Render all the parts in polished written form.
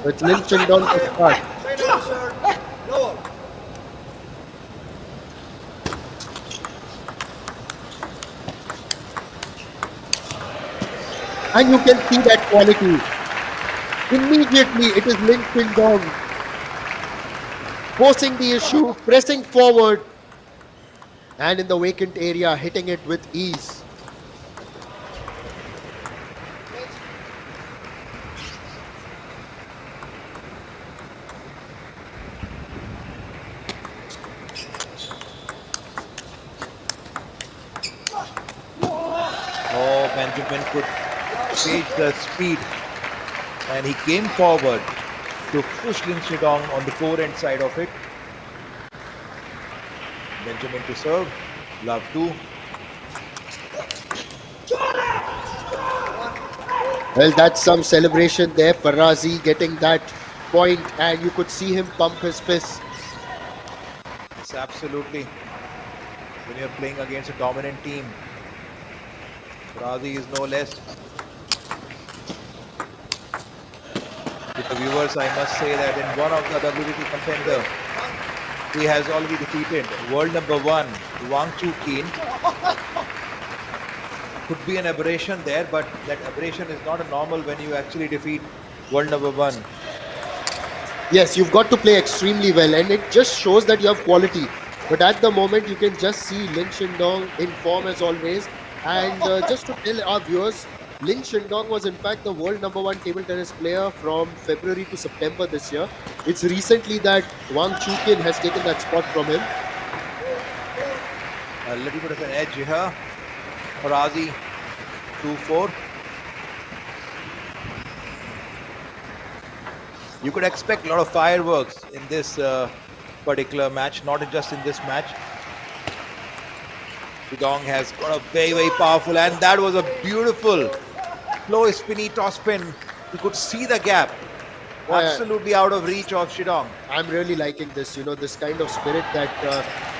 It's Lin Shindong to start. And you can see that quality. Immediately, it is Lin Shindong forcing the issue, pressing forward, and in the vacant area, hitting it with ease. Oh, Benjamin could gauge the speed and he came forward to push Lin Shidong on the forehand side of it. Benjamin to serve, love to. Well, that's some celebration there. Farazzi getting that point, and you could see him pump his fist. It's absolutely, when you're playing against a dominant team, Farazzi is no less. To the viewers, I must say that in one of the WTT contender, he has already defeated world number 1, Wang Chu Keen. Could be an aberration there, but that aberration is not a normal when you actually defeat world number 1. Yes, you've got to play extremely well, and it just shows that you have quality. But at the moment, you can just see Lin Shindong in form as always. And just to tell our viewers, Lin Shindong was in fact the world number 1 table tennis player from February to September this year. It's recently that Wang Chukin has taken that spot from him. A little bit of an edge here. Farazzi 2-4. You could expect a lot of fireworks in this particular match, not just in this match. Shidong has got a very, very powerful, and that was a beautiful low spinny toss spin. You could see the gap. Absolutely out of reach of Shidong. I'm really liking this, this kind of spirit that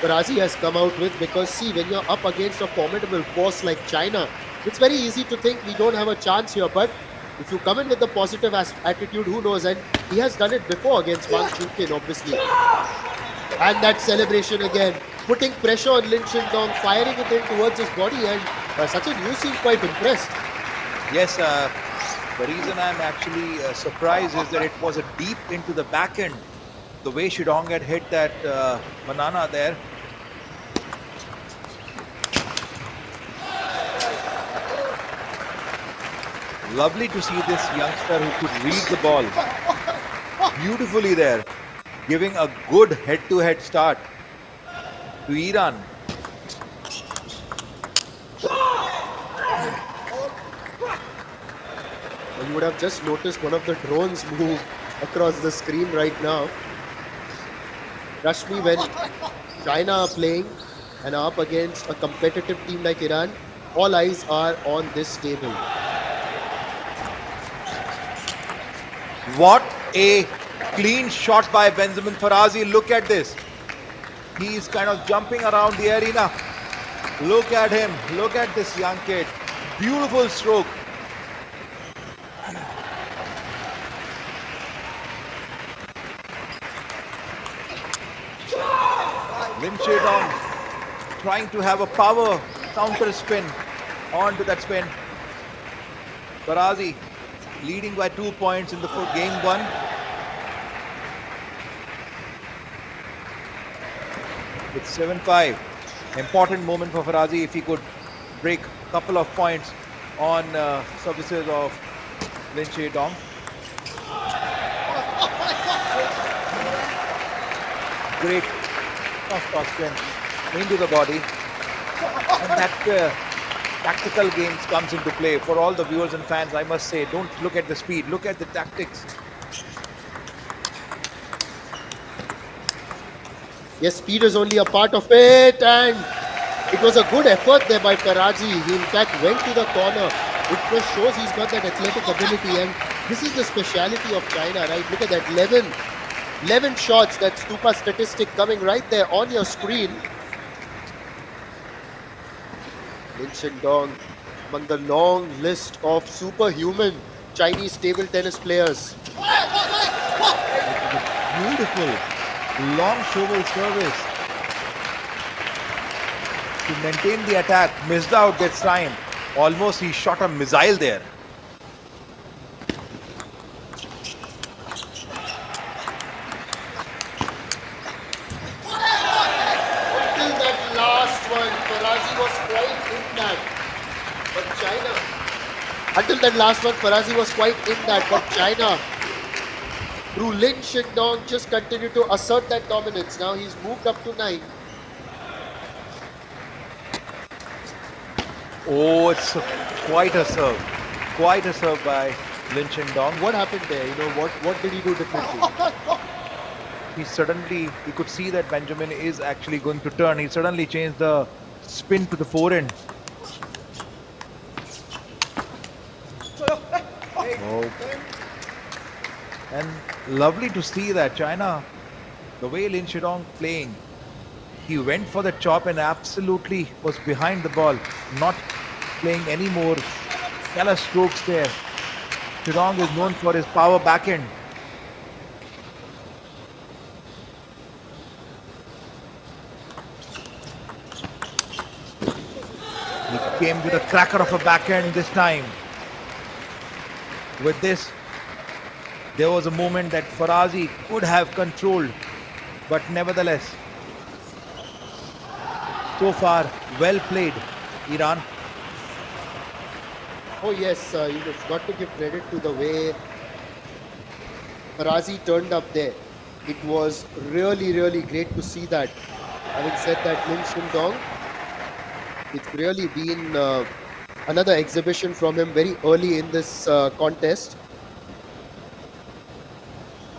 Faraji has come out with, because see, when you're up against a formidable force like China, it's very easy to think we don't have a chance here, but if you come in with the positive attitude, who knows, and he has done it before against Wang Chukin, obviously. And that celebration again, putting pressure on Lin Shindong, firing it in towards his body, and Sachin, you seem quite impressed. Yes, the reason I'm actually surprised is that it was a deep into the back end. The way Shidong had hit that banana there. Lovely to see this youngster who could read the ball beautifully there, giving a good head-to-head start to Iran. You would have just noticed one of the drones move across the screen right now. Trust me, when China are playing and are up against a competitive team like Iran, all eyes are on this table. What a clean shot by Benjamin Farazzi. Look at this. He is kind of jumping around the arena. Look at him. Look at this young kid. Beautiful stroke. Lin Shidong trying to have a power counter spin onto that spin. Farazzi leading by 2 points in the game 1. It's 7-5. Important moment for Farazzi if he could break a couple of points on services of Lin Shidong. Great toss spin into the body, and that tactical games comes into play for all the viewers and fans. I must say, don't look at the speed, look at the tactics. Yes, speed is only a part of it, and it was a good effort there by Faraji. He in fact went to the corner. It just shows he's got that athletic ability, and this is the speciality of China, right? Look at that, 11 shots, that Stupa statistic coming right there on your screen. Lin Shindong among the long list of superhuman Chinese table tennis players. Beautiful long shovel service to maintain the attack. Missed out this time. Almost he shot a missile there. Until that last one, Faraji was quite in that. But China. Until that last one, Faraji was quite in that. But China, through Lin Shindong, just continued to assert that dominance. Now he's moved up to 9. Oh, it's quite a serve. Quite a serve by Lin Shindong. What happened there? What did he do differently? He could see that Benjamin is actually going to turn. He suddenly changed the spin to the forehand. Oh. And lovely to see that China, the way Lin Shidong playing, he went for the chop and absolutely was behind the ball, not playing any more careless strokes there. Shidong is known for his power backhand. He came with a cracker of a backhand this time. With this, there was a moment that Farazzi could have controlled, but nevertheless, so far, well played, Iran. Oh yes, you've got to give credit to the way Farazi turned up there. It was really, really great to see that. Having said that, Lin Shindong, it's really been another exhibition from him very early in this contest.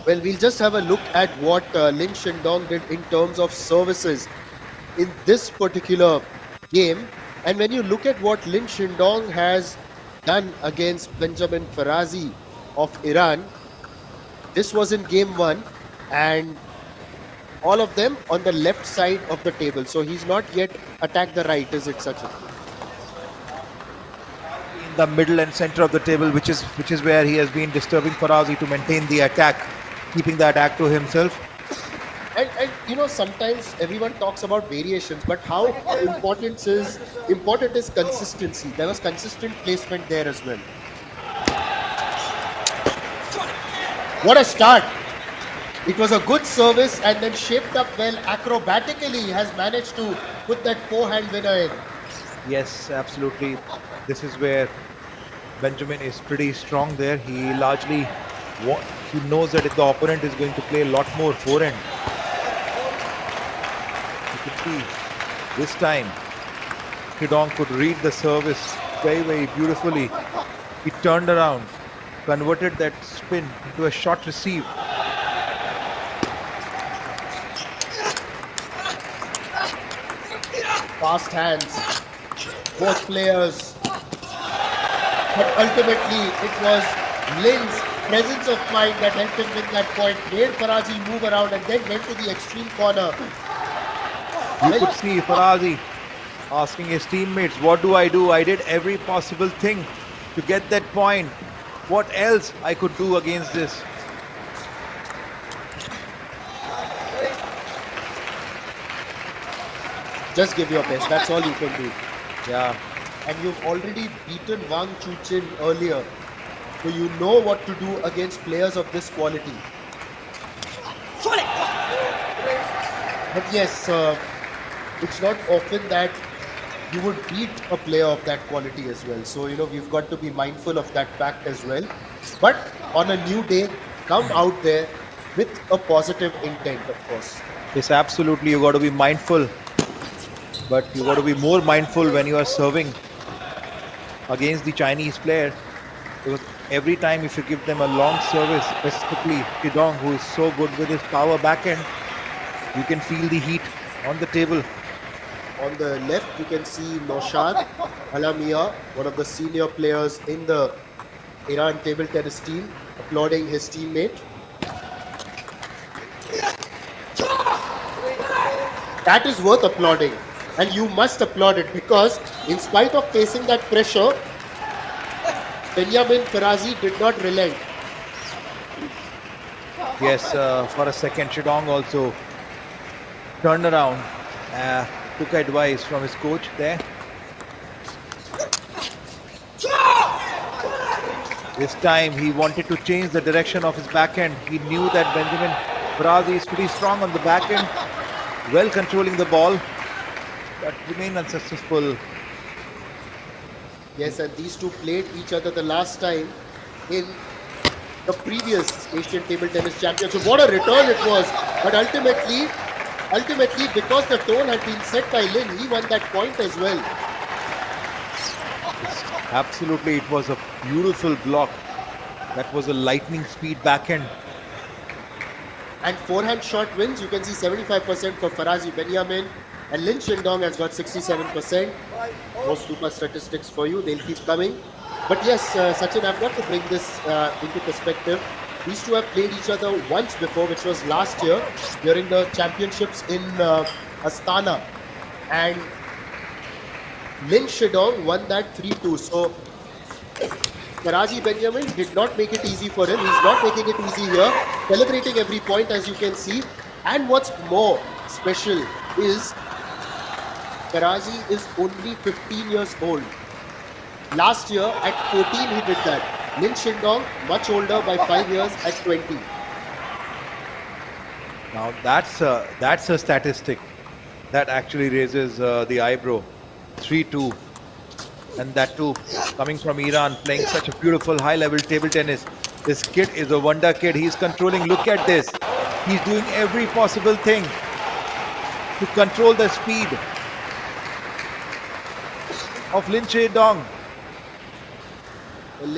Well, we'll just have a look at what Lin Shindong did in terms of services in this particular game. And when you look at what Lin Shindong has done against Benjamin Farazi of Iran, this was in game 1, and all of them on the left side of the table. So he's not yet attacked the right, is it, Sachin? In the middle and center of the table, which is where he has been disturbing Farazzi to maintain the attack, keeping the attack to himself. And sometimes everyone talks about variations, but how important is consistency. There was consistent placement there as well. What a start! It was a good service and then shaped up well acrobatically. He has managed to put that forehand winner in. Yes, absolutely. This is where Benjamin is pretty strong there. He largely he knows that if the opponent is going to play a lot more forehand. You can see this time Shidong could read the service very, very beautifully. He turned around, converted that spin into a short receive. Fast hands, both players. But ultimately, it was Lin's presence of mind that helped him win that point, made Farazi move around and then went to the extreme corner. You could see Farazzi asking his teammates, what do? I did every possible thing to get that point. What else I could do against this? Just give your best. That's all you can do. Yeah. And you've already beaten Wang Chuchin earlier. So you know what to do against players of this quality. But yes, it's not often that you would beat a player of that quality as well. So, we've got to be mindful of that fact as well. But on a new day, come out there with a positive intent, of course. Yes, absolutely. You got to be mindful. But you got to be more mindful when you are serving against the Chinese player. Because every time if you give them a long service, specifically Shidong, who is so good with his power backhand, you can feel the heat on the table. On the left, you can see Naushad Alamiya, one of the senior players in the Iran table tennis team, applauding his teammate. That is worth applauding, and you must applaud it, because in spite of facing that pressure, Benyamin Farazi did not relent. Yes, for a second, Shidong also turned around, took advice from his coach there. This time he wanted to change the direction of his backhand. He knew that Benjamin Farazzi is pretty strong on the backhand, well controlling the ball, but remained unsuccessful. Yes, and these two played each other the last time in the previous Asian Table Tennis Championship. What a return it was! But ultimately, because the tone had been set by Lin, he won that point as well. Absolutely, it was a beautiful block. That was a lightning speed backhand. And forehand shot wins, you can see 75% for Faraji Benyamin, and Lin Shindong has got 67%. Most super statistics for you, they'll keep coming. But yes, Sachin, I've got to bring this into perspective. These two have played each other once before, which was last year during the championships in Astana. And Lin Shidong won that 3-2. So Faraji Benjamin did not make it easy for him. He's not making it easy here. Celebrating every point, as you can see. And what's more special is Faraji is only 15 years old. Last year at 14 he did that. Lin Shindong much older by 5 years at 20. Now that's a statistic that actually raises the eyebrow. 3-2, and that too coming from Iran, playing such a beautiful high-level table tennis. This kid is a wonder kid. He's controlling. Look at this. He's doing every possible thing to control the speed of Lin Che-dong.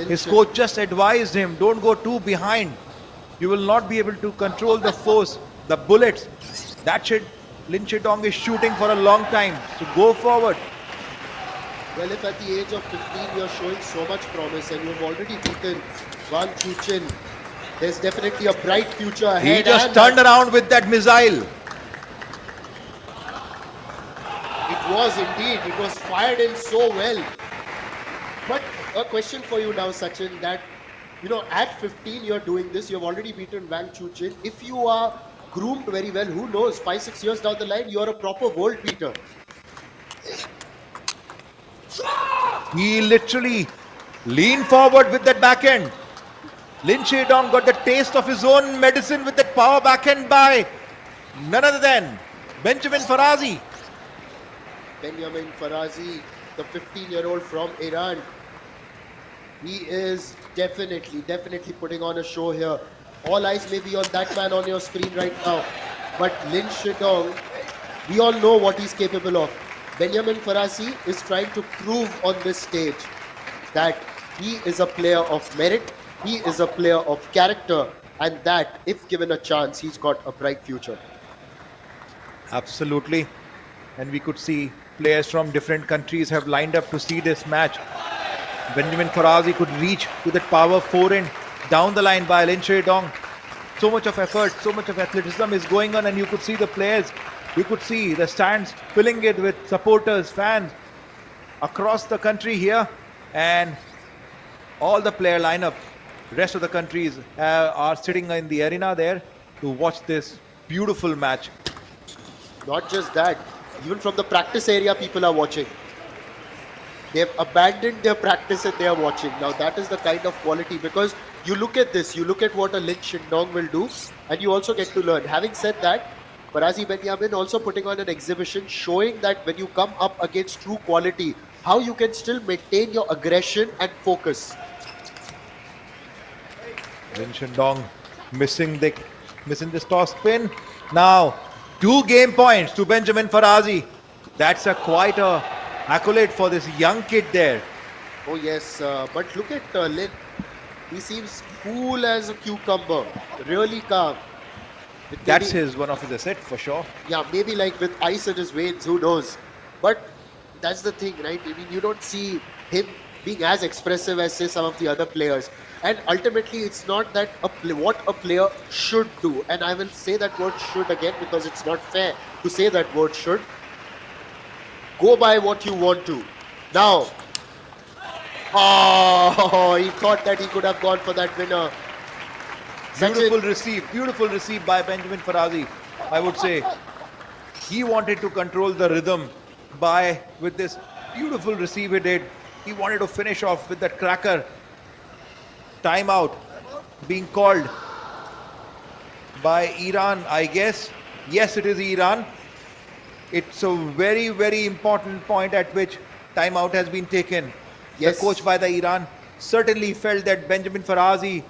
His coach just advised him, don't go too behind. You will not be able to control the force, the bullets. That shit Lin Che-dong is shooting for a long time. So go forward. Well, if at the age of 15 you're showing so much promise and you've already beaten Wang Chuchin, there's definitely a bright future ahead. He just turned around with that missile. It was indeed. It was fired in so well. But a question for you now, Sachin, that, you know, at 15 you're doing this. You've already beaten Wang Chuchin. If you are groomed very well, who knows, 5-6 years down the line, you're a proper world beater. He literally leaned forward with that backhand. Lin Che-dong got the taste of his own medicine with that power backhand by none other than Benjamin Farazzi. Benyamin Farazi, the 15-year-old from Iran. He is definitely putting on a show here. All eyes may be on that man on your screen right now. But Lin Shidong, we all know what he's capable of. Benyamin Farazi is trying to prove on this stage that he is a player of merit, he is a player of character, and that, if given a chance, he's got a bright future. Absolutely. And we could see players from different countries have lined up to see this match. Benjamin Farazzi could reach to that power forehand down the line by Lin Che-dong. So much of effort, so much of athleticism is going on, and you could see the players. You could see the stands filling it with supporters, fans across the country here, and all the player lineup, rest of the countries are sitting in the arena there to watch this beautiful match. Not just that, even from the practice area, people are watching. They've abandoned their practice and they are watching. Now that is the kind of quality, because you look at this, you look at what a Lin Shindong will do, and you also get to learn. Having said that, Farazi Benyamin also putting on an exhibition showing that when you come up against true quality, how you can still maintain your aggression and focus. Lin Shindong missing this toss spin. Now 2 game points to Benjamin Farazzi. That's quite a accolade for this young kid there. Oh yes, but look at Lin. He seems cool as a cucumber, really calm. That's one of his assets for sure. Yeah, maybe like with ice in his veins, who knows? But that's the thing, right? I mean, you don't see him being as expressive as, say, some of the other players. And ultimately, it's not that what a player should do. And I will say that word should again because it's not fair to say that word should. Go by what you want to. Now, Oh, he thought that he could have gone for that winner. Beautiful receive by Benjamin Farazzi. I would say he wanted to control the rhythm with this beautiful receive he did. He wanted to finish off with that cracker. Timeout being called by Iran, I guess. Yes, it is Iran. It's a very, very important point at which timeout has been taken. Yes. The coach by the Iran certainly felt that Benjamin Farazzi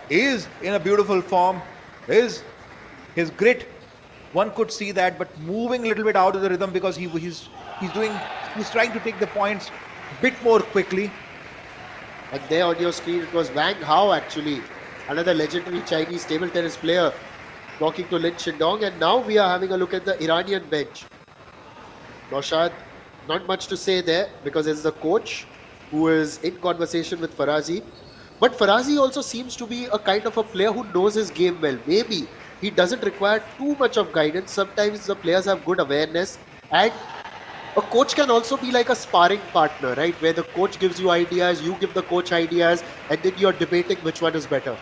is in a beautiful form, is his grit. One could see that, but moving a little bit out of the rhythm because he's trying to take the points a bit more quickly. And there on your screen, it was Wang Hao actually, another legendary Chinese table tennis player, talking to Lin Shindong. And now we are having a look at the Iranian bench. Naushad, not much to say there because it's the coach who is in conversation with Faraji. But Farazi also seems to be a kind of a player who knows his game well. Maybe he doesn't require too much of guidance. Sometimes the players have good awareness, and a coach can also be like a sparring partner, right? Where the coach gives you ideas, you give the coach ideas, and then you're debating which one is better.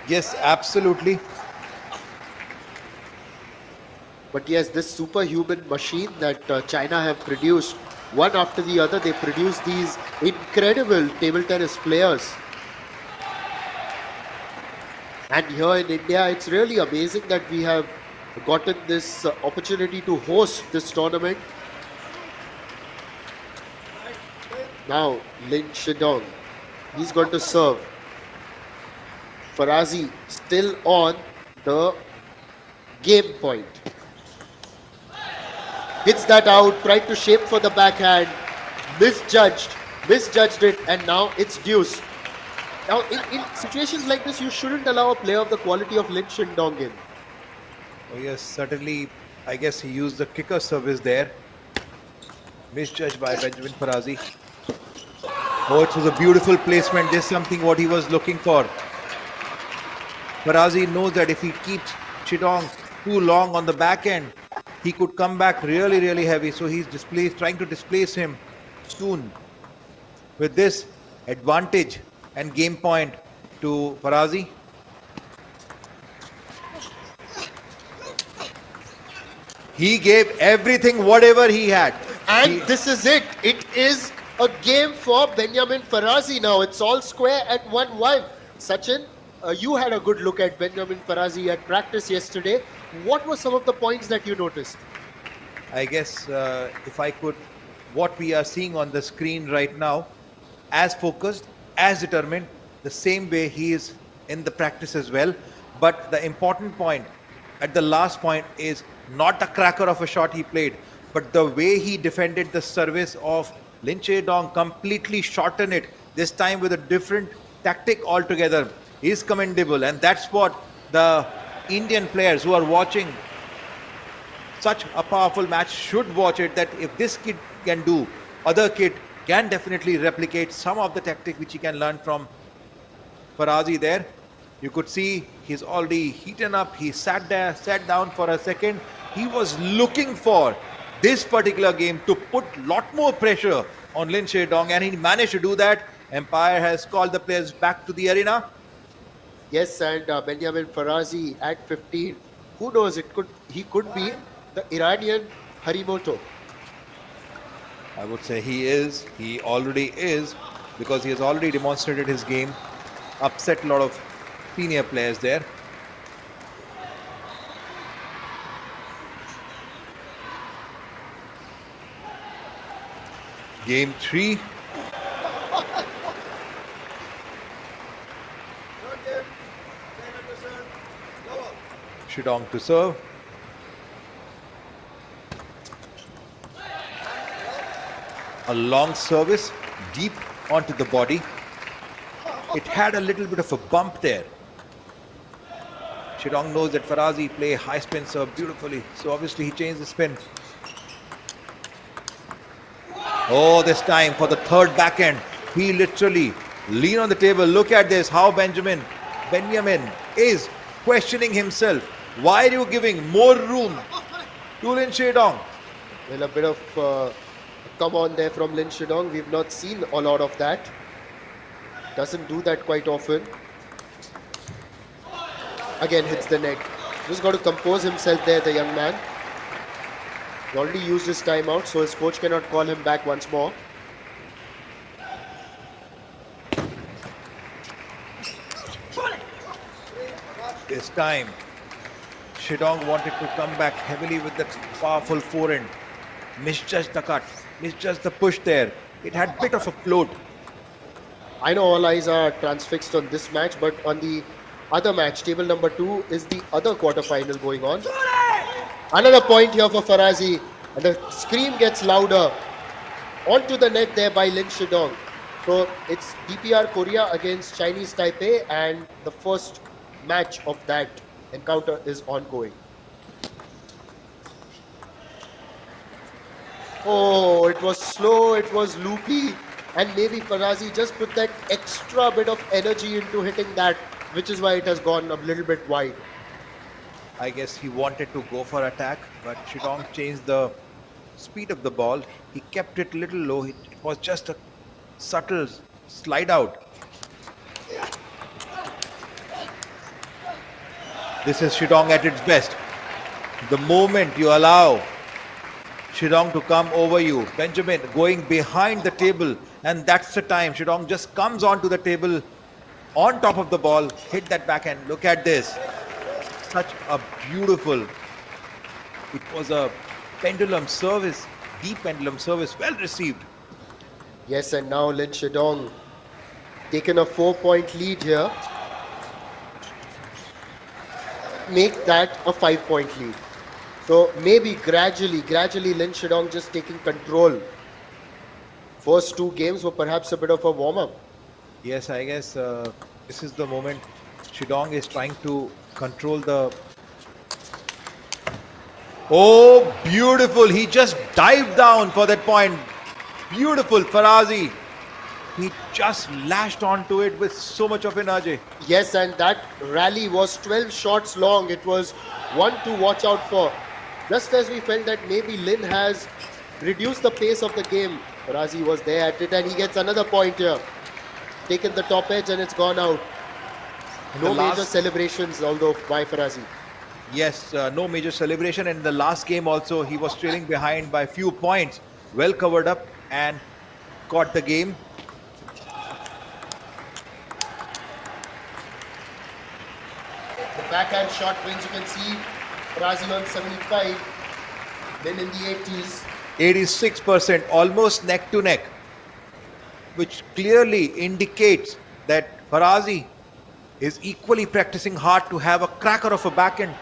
Yes, absolutely. But yes, this superhuman machine that China have produced, one after the other, they produce these incredible table tennis players. And here in India, it's really amazing that we have gotten this opportunity to host this tournament. Now, Lin Shidong, he's going to serve. Farazi still on the game point. Hits that out, tried to shape for the backhand, misjudged it, and now it's deuce. Now, in situations like this, you shouldn't allow a player of the quality of Lin Shindong in. Oh yes, certainly. I guess he used the kicker service there. Misjudged by Benjamin Farazzi. Oh, it was a beautiful placement. This is something what he was looking for. Farazzi knows that if he keeps Shidong too long on the back end, he could come back really, really heavy. So he's trying to displace him soon. With this advantage and game point to Farazzi. He gave everything, whatever he had. And this is it. It is a game for Benyamin Farazzi now. It's all square at 1-1. Sachin, you had a good look at Benjamin Farazzi at practice yesterday. What were some of the points that you noticed? I guess if I could, what we are seeing on the screen right now, as focused, as determined, the same way he is in the practice as well. But the important point at the last point is not the cracker of a shot he played, but the way he defended the service of Lin Che-dong, completely shortened it, this time with a different tactic altogether, is commendable. And that's what the Indian players who are watching such a powerful match should watch it, that if this kid can do, other kid can definitely replicate some of the tactic which he can learn from Farazzi there. You could see he's already heated up. He sat down for a second. He was looking for this particular game to put a lot more pressure on Lin Che-dong, and he managed to do that. Empire has called the players back to the arena. Yes, and Benjamin Farazzi at 15. Who knows? He could be the Iranian Harimoto. I would say he is. He already is, because he has already demonstrated his game. Upset a lot of senior players there. Game 3. Shidong to serve. A long service deep onto the body. It had a little bit of a bump there. Shidong knows that Farazzi play high spin serve beautifully, so obviously he changed the spin. Oh, this time for the third backhand, he literally lean on the table. Look at this, how Benjamin is questioning himself. Why are you giving more room to Lin Che-dong? Well, a bit of come on there from Lin Shidong. We've not seen a lot of that. Doesn't do that quite often. Again hits the net. Just got to compose himself there, the young man. He already used his timeout, so his coach cannot call him back once more. This time, Shidong wanted to come back heavily with that powerful forehand. Misjudged the cut, misjudged the push there. It had bit of a float. I know all eyes are transfixed on this match, but on the other match, table number 2, is the other quarterfinal going on. Another point here for Farazi, and the scream gets louder. Onto the net there by Lin Shidong. So it's DPR Korea against Chinese Taipei, and the first match of that encounter is ongoing. Oh, it was slow, it was loopy, and maybe Farazi just put that extra bit of energy into hitting that, which is why it has gone a little bit wide. I guess he wanted to go for attack, but Shidong changed the speed of the ball. He kept it a little low. It was just a subtle slide out. This is Shidong at its best. The moment you allow Shidong to come over you, Benjamin going behind the table, and that's the time Shidong just comes onto the table on top of the ball, hit that backhand. Look at this. Such a beautiful, it was a pendulum service, deep pendulum service, well received. Yes, and now Lin Shidong taken a 4-point lead here. Make that a 5-point lead. So maybe gradually Lin Shidong just taking control. First 2 games were perhaps a bit of a warm-up. Yes, I guess this is the moment Shidong is trying to control the... Oh, beautiful. He just dived down for that point. Beautiful, Farazzi. He just lashed onto it with so much of energy. Yes, and that rally was 12 shots long. It was one to watch out for. Just as we felt that maybe Lin has reduced the pace of the game, Farazzi was there at it, and he gets another point here. Taken the top edge and it's gone out. No major celebrations, although, by Farazzi. Yes, no major celebration. And in the last game also, he was trailing behind by a few points. Well covered up and caught the game. The backhand shot range, you can see Farazzi on 75, then in the 80s. 86%, almost neck to neck, which clearly indicates that Farazzi is equally practicing hard to have a cracker of a backhand.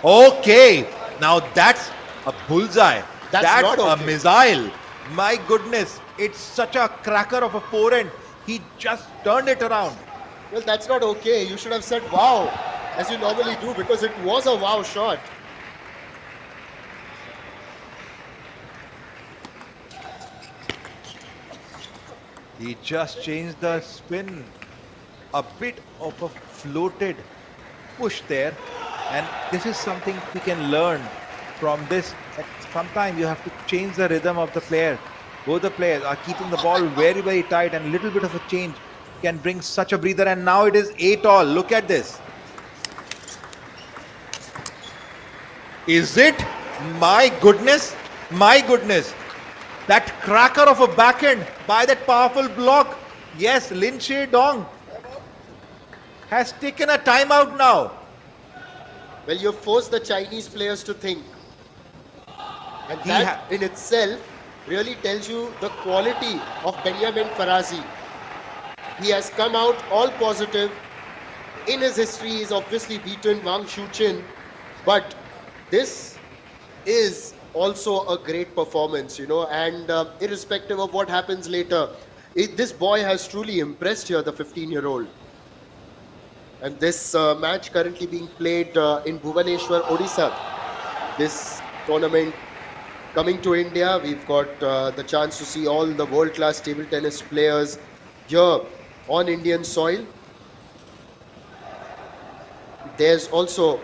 Okay, now that's a bullseye. That's a missile. My goodness, it's such a cracker of a forehand. He just turned it around. Well, that's not okay. You should have said wow, as you normally do, because it was a wow shot. He just changed the spin. A bit of a floated push there. And this is something we can learn from this. That sometimes you have to change the rhythm of the player. Both the players are keeping the ball very, very tight, and a little bit of a change can bring such a breather. And now it is 8-all. Look at this. Is it? My goodness. My goodness. That cracker of a backhand by that powerful block. Yes, Lin Shidong has taken a timeout now. Well, you've forced the Chinese players to think. And that in itself really tells you the quality of Benyamin Farazzi. He has come out all positive. In his history, he's obviously beaten Wang Shuqin. But this is also a great performance, you know, and irrespective of what happens later, this boy has truly impressed here, the 15-year-old. And this match currently being played in Bhubaneswar, Odisha. This tournament coming to India, we've got the chance to see all the world-class table tennis players here on Indian soil. There's also,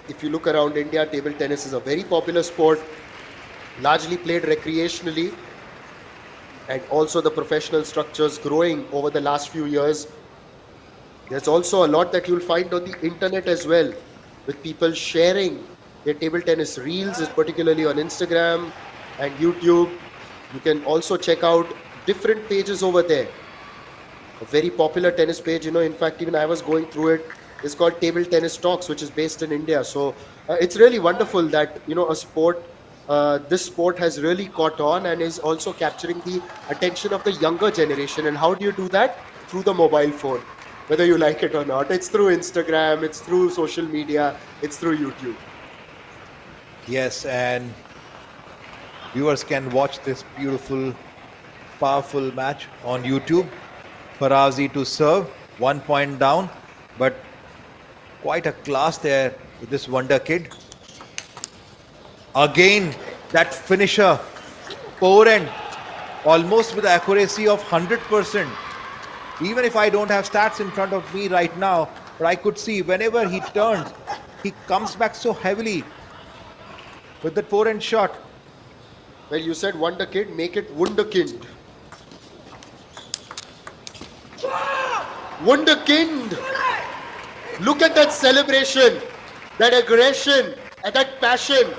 if you look around India, table tennis is a very popular sport, largely played recreationally, and also the professional structures growing over the last few years. There's also a lot that you'll find on the internet as well, with people sharing their table tennis reels, particularly on Instagram and YouTube. You can also check out different pages over there. A very popular tennis page, in fact, even I was going through it, is called Table Tennis Talks, which is based in India. So it's really wonderful that, this sport has really caught on and is also capturing the attention of the younger generation. And how do you do that? Through the mobile phone, whether you like it or not. It's through Instagram, it's through social media, it's through YouTube. Yes, and viewers can watch this beautiful, powerful match on YouTube. Farazzi to serve, 1 point down, but quite a class there with this wonder kid. Again, that finisher, forehand, almost with accuracy of 100%. Even if I don't have stats in front of me right now, but I could see whenever he turns, he comes back so heavily with that forehand shot. Well, you said Wonder Kid, make it Wunderkind. Wunderkind! Look at that celebration, that aggression, and that passion.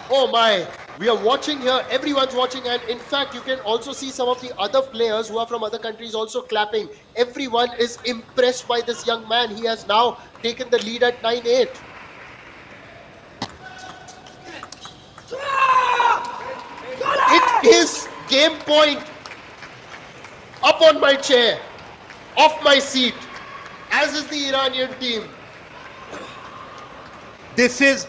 Oh my, we are watching here, everyone's watching, and in fact, you can also see some of the other players who are from other countries also clapping. Everyone is impressed by this young man. He has now taken the lead at 9-8. It is game point. Up on my chair, off my seat, as is the Iranian team. This is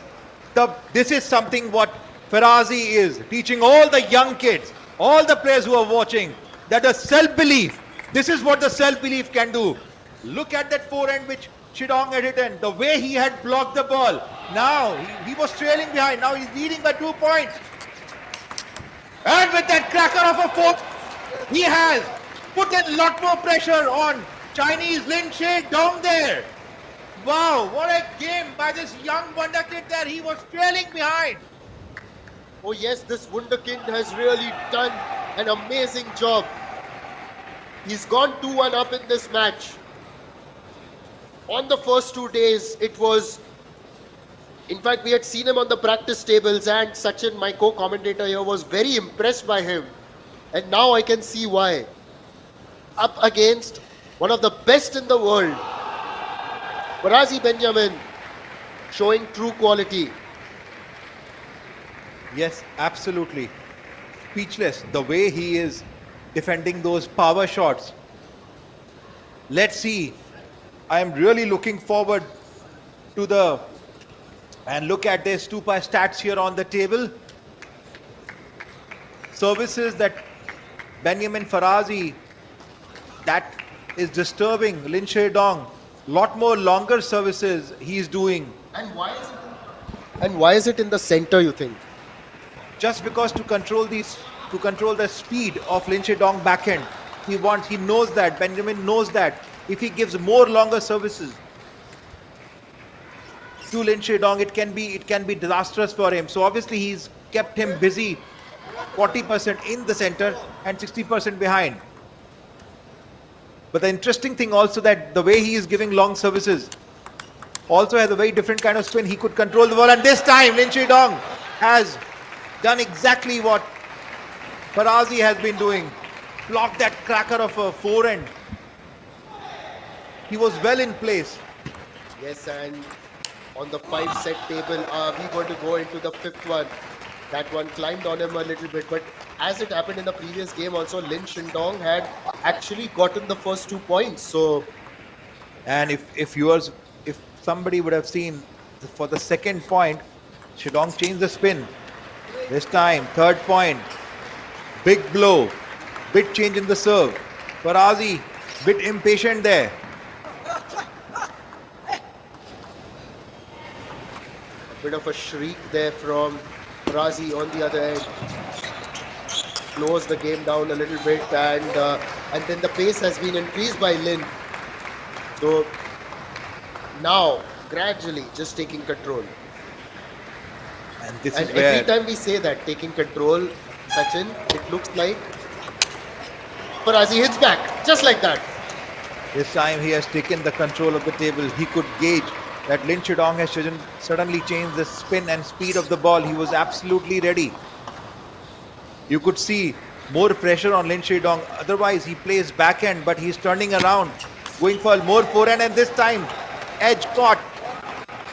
something what Farazzi is teaching all the young kids, all the players who are watching, that the self-belief, this is what the self-belief can do. Look at that forehand which Shidong had hit, and the way he had blocked the ball. Now he was trailing behind, now he's leading by 2 points. And with that cracker of a fourth, he has put a lot more pressure on Chinese Lin Shidong there. Wow, what a game by this young wonder kid there. He was trailing behind. Oh yes, this Wunderkind has really done an amazing job. He's gone 2-1 up in this match. On the first 2 days, it was... In fact, we had seen him on the practice tables, and Sachin, my co-commentator here, was very impressed by him. And now I can see why. Up against one of the best in the world, Farazzi Benyamin, showing true quality. Yes, absolutely. Speechless, the way he is defending those power shots. Let's see. I am really looking forward to the... And look at this 2 stats here on the table. Services that Benyamin Farazzi, that is disturbing Lin Shidong. Lot more longer services he is doing. And why is it in the center, you think? Just because to control the speed of Lin Shidong backhand, he knows that, Benjamin knows that if he gives more longer services to Lin Shidong, it can be disastrous for him. So obviously he's kept him busy, 40% in the center and 60% behind. But the interesting thing also that the way he is giving long services also has a very different kind of spin. He could control the ball, and this time Lin Shidong has done exactly what Farazzi has been doing. Blocked that cracker of a forehand. He was well in place. Yes, and on the 5-set table, are we going to go into the 5th one? That one climbed on him a little bit, but as it happened in the previous game also, Lin Shindong had actually gotten the first 2 points. So, and if somebody would have seen for the second point, Shidong changed the spin. This time, 3rd point, big blow, bit change in the serve. Farazzi, bit impatient there. a bit of a shriek there from Farazzi on the other end. Slows the game down a little bit, and then the pace has been increased by Lin. So Now, gradually, just taking control. And this And is every where time we say that, taking control, Sachin, it looks like Farazi hits back, just like that. this time he has taken the control of the table. He could gauge that Lin Shidong has suddenly changed the spin and speed of the ball. He was absolutely ready. You could see more pressure on Lin Shidong. Otherwise, he plays backhand, but he's turning around, going for more forehand. And this time, edge caught.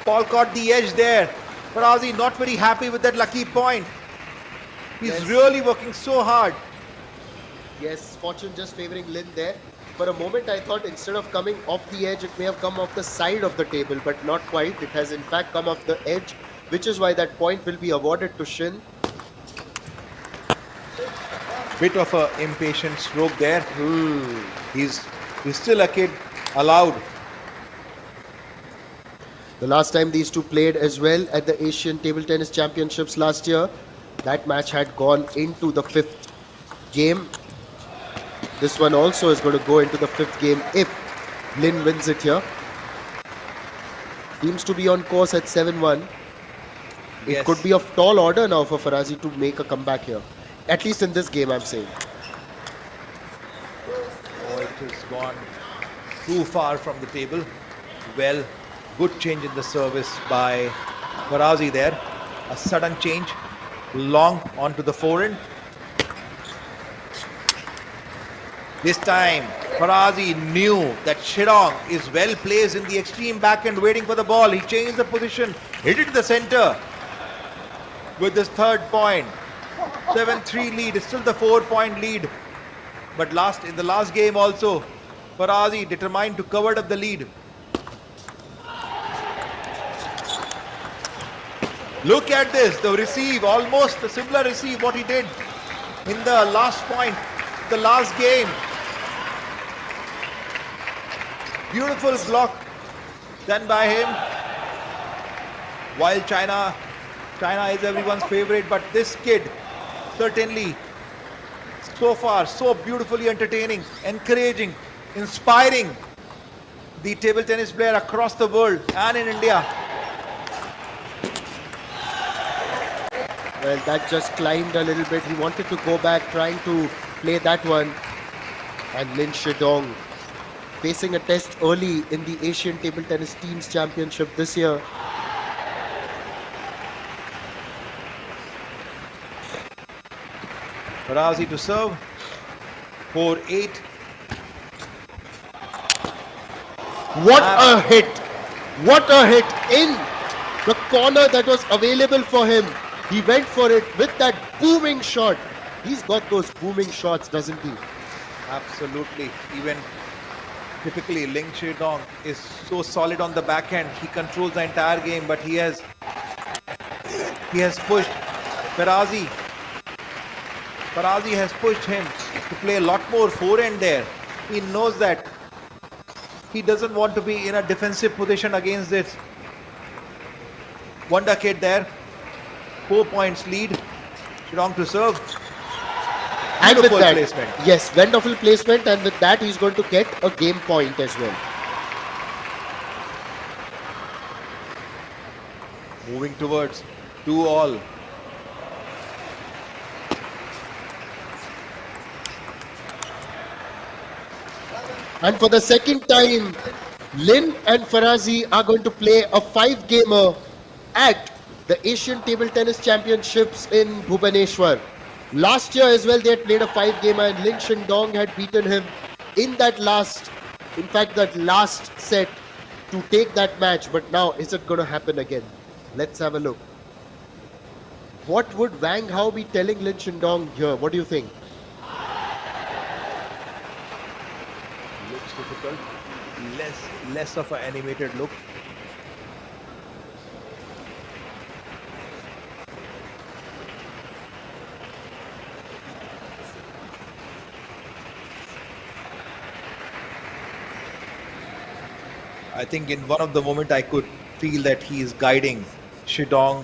Paul caught the edge there. Farazzi not very happy with that lucky point. He's Yes. really working so hard. Yes, fortune just favoring Lin there. For a moment, I thought instead of coming off the edge, it may have come off the side of the table, but not quite. It has in fact come off the edge, which is why that point will be awarded to Shin. Bit of a impatient stroke there. He's still a kid, allowed. The last time these two played as well at the Asian Table Tennis Championships last year, that match had gone into the fifth game. This one also is going to go into the fifth game if Lin wins it here. Seems to be on course at 7-1. It Yes. could be of tall order now for Farazi to make a comeback here. At least in this game, I'm saying. Oh, it has gone too far from the table. Well, good change in the service by Farazzi there. A sudden change, long onto the forehand. This time, Farazzi knew that Shidong is well placed in the extreme backhand waiting for the ball. He changed the position, hit it to the center with this third point. 7-3 lead, still the 4-point lead. But in the last game also, Farazzi determined to cover up the lead. Look at this, the receive, almost a similar receive what he did in the last point, the last game. Beautiful block done by him. While China is everyone's favorite, but this kid certainly so far so beautifully entertaining, encouraging, inspiring the table tennis player across the world and in India. Well, that just climbed a little bit. He wanted to go back, trying to play that one. And Lin Shidong facing a test early in the Asian Table Tennis Teams Championship this year. Farazzi to serve. 4-8. What a hit! What a hit in the corner that was available for him. He went for it with that booming shot. He's got those booming shots, doesn't he? Absolutely. Even typically, Ling Shidong is so solid on the backhand. He controls the entire game, but he has pushed Farazzi. Farazzi has pushed him to play a lot more forehand there. He knows that he doesn't want to be in a defensive position against this wonder kid there. 4 points lead. Shidong to serve. And with Beautiful that, placement. yes, wonderful placement, and with that, he's going to get a game point as well. Moving towards 2-all. And for the second time, Lin and Farazi are going to play a 5-gamer at the Asian Table Tennis Championships in Bhubaneswar. Last year as well, they had played a 5-gamer and Lin Shindong had beaten him in that last set to take that match. But now, is it going to happen again? Let's have a look. What would Wang Hao be telling Lin Shindong here? What do you think? Looks difficult. Less of an animated look. I think in one of the moment I could feel that he is guiding Shidong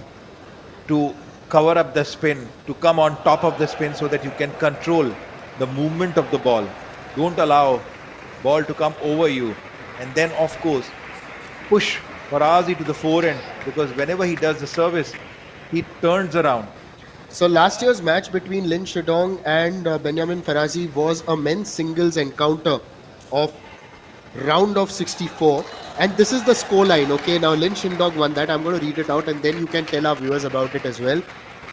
to cover up the spin, to come on top of the spin so that you can control the movement of the ball. Don't allow ball to come over you. And then of course, push Farazzi to the forehand, because whenever he does the service, he turns around. So last year's match between Lin Shidong and Benyamin Farazi was a men's singles encounter of round of 64, and this is the score line. Okay, now Lin Shindong won that. I'm going to read it out and then you can tell our viewers about it as well.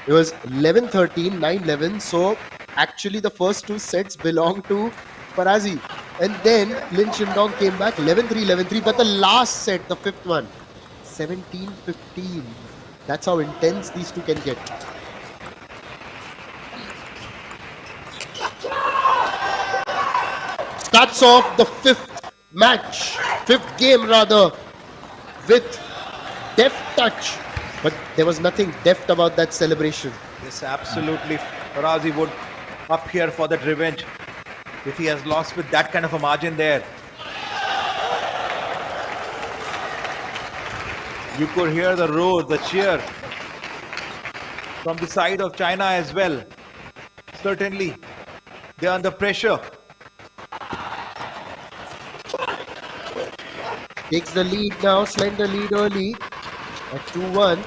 It was 11-13, 9-11. So actually the first two sets belong to Farazi, and then Lin Shindong came back 11-3, 11-3, but the last set, the fifth one, 17-15. That's how intense these two can get. Starts off the fifth game rather, with deft touch. But there was nothing deft about that celebration. Yes, absolutely. Farazzi would up here for that revenge if he has lost with that kind of a margin there. You could hear the roar, the cheer from the side of China as well. Certainly, they're under pressure. Takes the lead now, slender lead early at 2-1.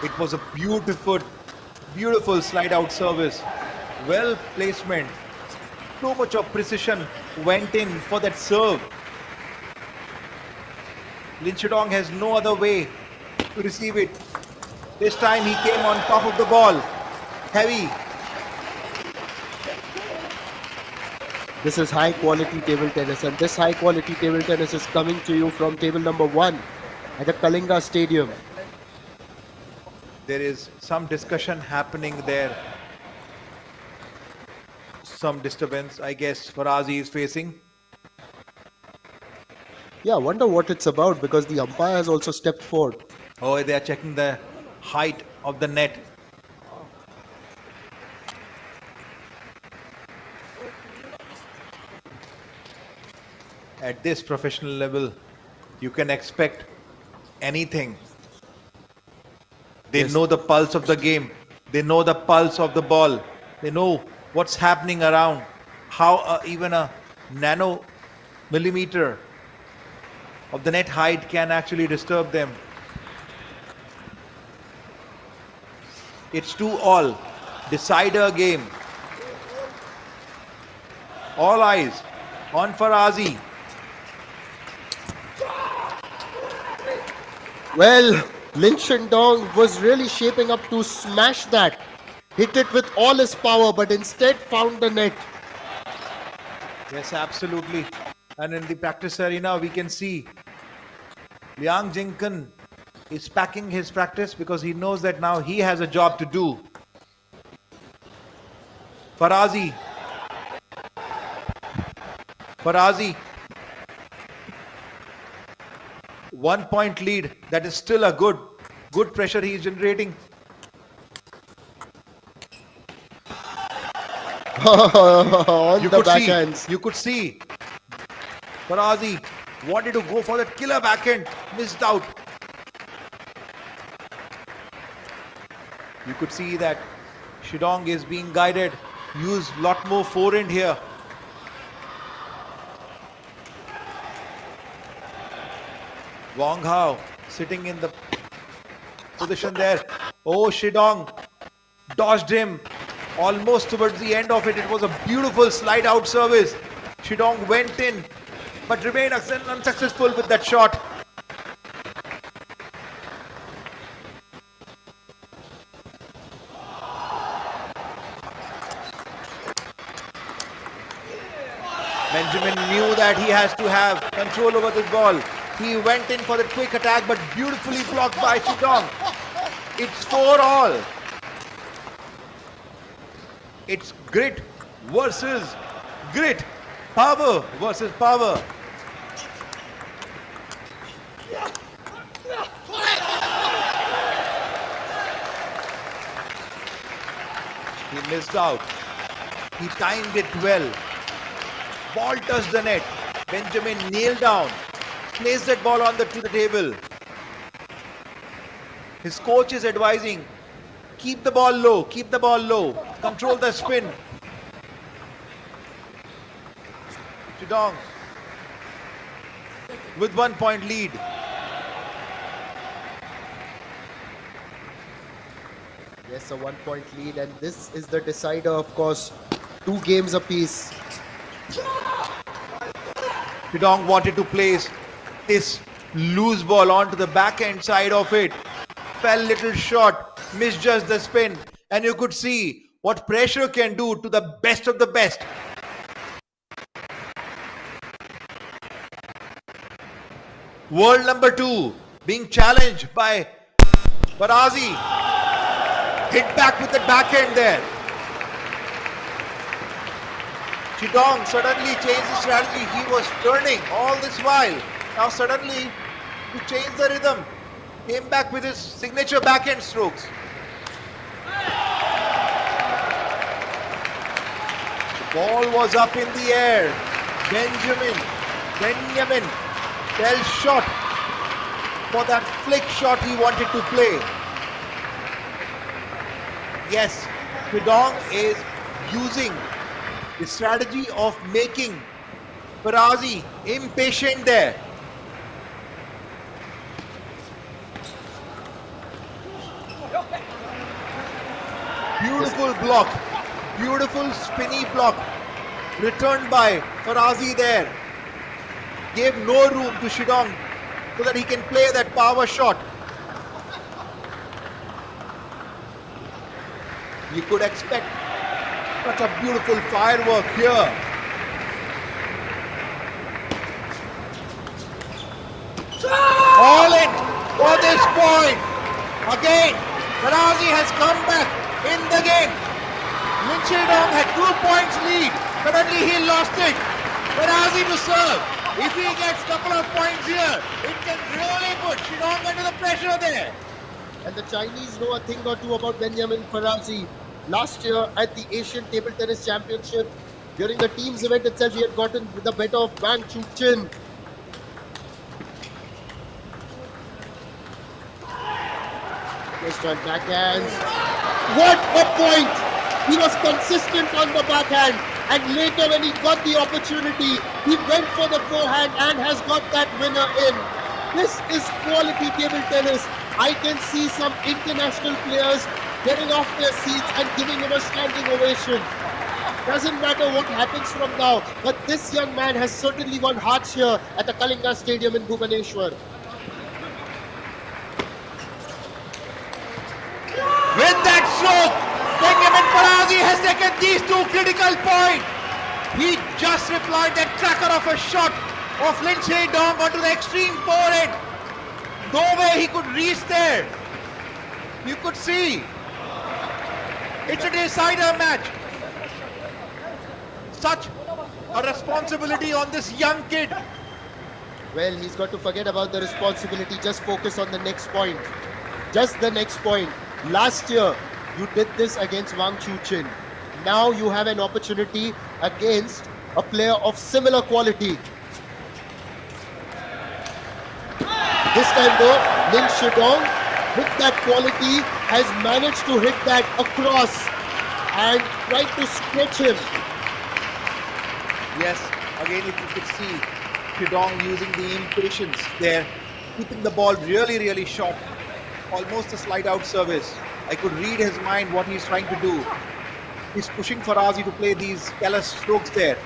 It was a beautiful, beautiful slide out service. Well placement. So much of precision went in for that serve. Lin Shidong has no other way to receive it. This time he came on top of the ball. Heavy. This is high quality table tennis, and this high quality table tennis is coming to you from table number 1 at the Kalinga Stadium. There is some discussion happening there. Some disturbance, I guess, Farazzi is facing. Yeah, I wonder what it's about, because the umpire has also stepped forward. Oh, they are checking the height of the net. At this professional level, you can expect anything. They Yes. know the pulse of the game. They know the pulse of the ball. They know what's happening around. How even a nano millimeter of the net height can actually disturb them. It's 2-all. Decider game. All eyes on Farazzi. Well, Lin Shindong was really shaping up to smash that. Hit it with all his power, but instead found the net. Yes, absolutely. And in the practice arena, we can see Liang Jingken is packing his practice because he knows that now he has a job to do. Farazzi. Farazzi. 1 point lead. That is still a good pressure he is generating. On the backhands. You could see Farazzi wanted to go for that killer backhand, missed out. You could see that Shidong is being guided, use lot more forehand here. Wang Hao sitting in the position there. Oh, Shidong dodged him almost towards the end of it. It was a beautiful slide out service. Shidong went in but remained unsuccessful with that shot. Benjamin knew that he has to have control over this ball. He went in for the quick attack, but beautifully blocked by Shidong. It's 4-all. It's grit versus grit. Power versus power. He missed out. He timed it well. Ball touched the net. Benjamin nailed down. Placed that ball on to the table. His coach is advising, keep the ball low, keep the ball low, control the spin. Shidong with 1 point lead. Yes, a 1 point lead, and this is the decider, of course. 2 games apiece. Shidong wanted to place this loose ball onto the backhand side of it. Fell little short, misjudged the spin, and you could see what pressure can do to the best of the best. World number 2 being challenged by Farazzi. Hit back with the backhand there. Shidong suddenly changed his strategy. He was turning all this while. Now suddenly he changed the rhythm. Came back with his signature backhand strokes. The ball was up in the air. Benyamin fell short for that flick shot he wanted to play. Yes, Shidong is using the strategy of making Farazzi impatient there. Beautiful block, beautiful spinny block returned by Farazzi there. Gave no room to Shidong so that he can play that power shot. You could expect such a beautiful firework here. All in for this point. Again, Farazzi has come back in the game. Shidong had 2 points lead. Suddenly he lost it. Farazzi to serve. If he gets a couple of points here, it can really put Shidong under the pressure there. And the Chinese know a thing or two about Benjamin Farazzi. Last year at the Asian Table Tennis Championship, during the teams event itself, he had gotten the better of Wang Chuqin. First on backhands. What a point! He was consistent on the backhand, and later when he got the opportunity, he went for the forehand and has got that winner in. This is quality table tennis. I can see some international players getting off their seats and giving him a standing ovation. Doesn't matter what happens from now, but this young man has certainly won hearts here at the Kalinga Stadium in Bhubaneswar. With that stroke, Benyamin Farazzi has taken these 2 critical points. He just replied that cracker of a shot of Shidong onto the extreme forehand. No way he could reach there. You could see. It's a decider match. Such a responsibility on this young kid. Well, he's got to forget about the responsibility. Just focus on the next point. Just the next point. Last year, you did this against Wang Chuqin. Now you have an opportunity against a player of similar quality. This time though, Shidong, with that quality, has managed to hit that across and tried to stretch him. Yes, again if you could see Shidong using the impatience there, keeping the ball really short, almost a slide out service. I could read his mind what he's trying to do. He's pushing Farazzi to play these careless strokes there.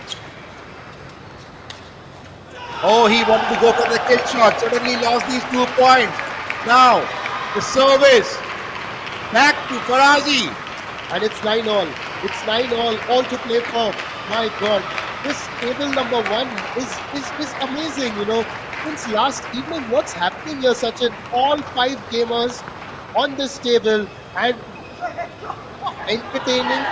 Oh, he wanted to go for the kill shot, suddenly lost these 2 points. Now, the service, back to Farazzi. And it's 9-all. It's 9-all, all to play for. My God, this table number 1 is amazing, you know. Since last evening, what's happening here? Such an all 5 gamers on this table and entertaining.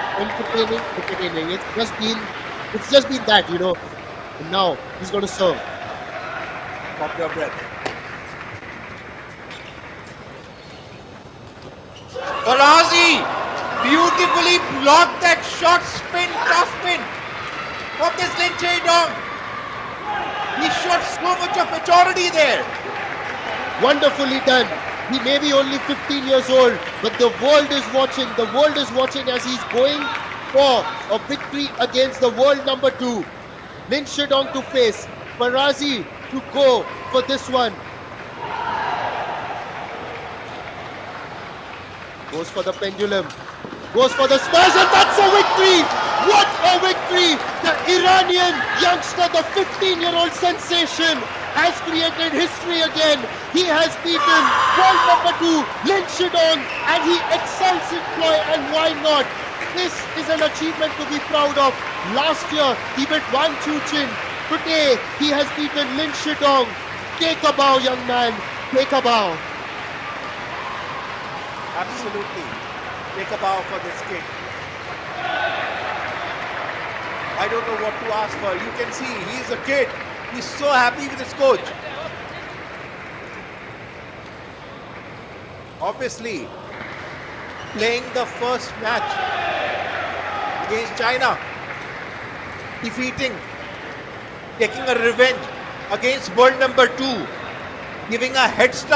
It's just been that, you know. And now he's going to serve. Stop your breath. Farazzi beautifully blocked that shot spin, cross spin of this Shidong. He showed so much of maturity there. Wonderfully done. He may be only 15 years old, but the world is watching. The world is watching as he's going for a victory against the world number 2. Shidong to face, Farazzi to go for this one. Goes for the pendulum. Goes for the smash, and that's a victory! What a victory! The Iranian youngster, the 15-year-old sensation, has created history again. He has beaten world number 2, Lin Shidong, and he excels in play, and why not? This is an achievement to be proud of. Last year, he beat Wang Chuqin. Today, he has beaten Lin Shidong. Take a bow, young man. Take a bow. Absolutely. Take a bow for this kid. I don't know what to ask for. You can see he's a kid. He's so happy with his coach. Obviously, playing the first match against China, defeating, taking a revenge against world number 2, giving a head start